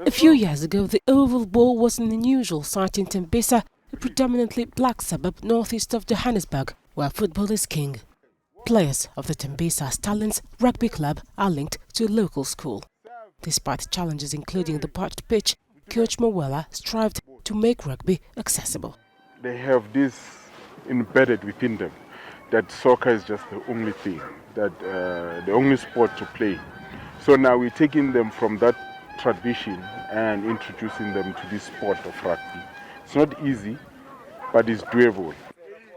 A few years ago, the Oval Ball was an unusual sight in Tembisa, a predominantly black suburb northeast of Johannesburg, where football is king. Players of the Tembisa Stallions Rugby Club are linked to a local school. Despite challenges including the parched pitch, Coach Mawela strived to make rugby accessible. They have this embedded within them, that soccer is just the only thing, that the only sport to play. So now we're taking them from that tradition and introducing them to this sport of rugby. It's not easy, but it's doable.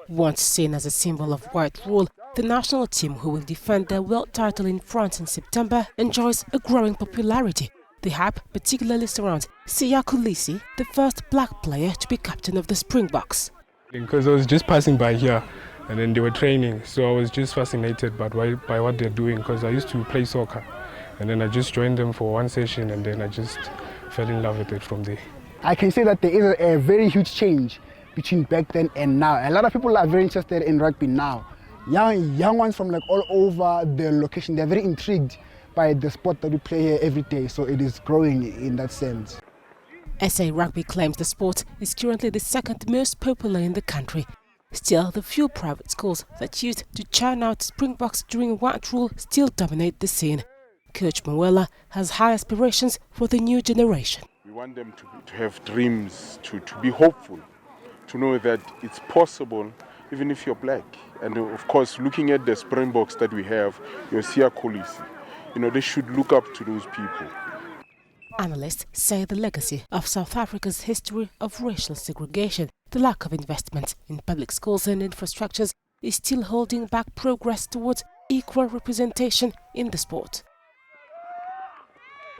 Once seen as a symbol of white rule, the national team, who will defend their world title in France in September, enjoys a growing popularity. The hype particularly surrounds Siya Kolisi, the first black player to be captain of the Springboks. Because I was just passing by here and then they were training, so I was just fascinated by what they're doing, because I used to play soccer. And then I just joined them for one session and then I just fell in love with it from there. I can say that there is a very huge change between back then and now. A lot of people are very interested in rugby now. Young ones from like all over the location, they're very intrigued by the sport that we play here every day, so it is growing in that sense. SA Rugby claims the sport is currently the second most popular in the country. Still, the few private schools that used to churn out Springboks during white rule still dominate the scene. Coach Mawela has high aspirations for the new generation. We want them to have dreams, to be hopeful, to know that it's possible even if you're black. And of course, looking at the Springboks that we have, your Siya Kolisi, they should look up to those people. Analysts say the legacy of South Africa's history of racial segregation, the lack of investment in public schools and infrastructures, is still holding back progress towards equal representation in the sport.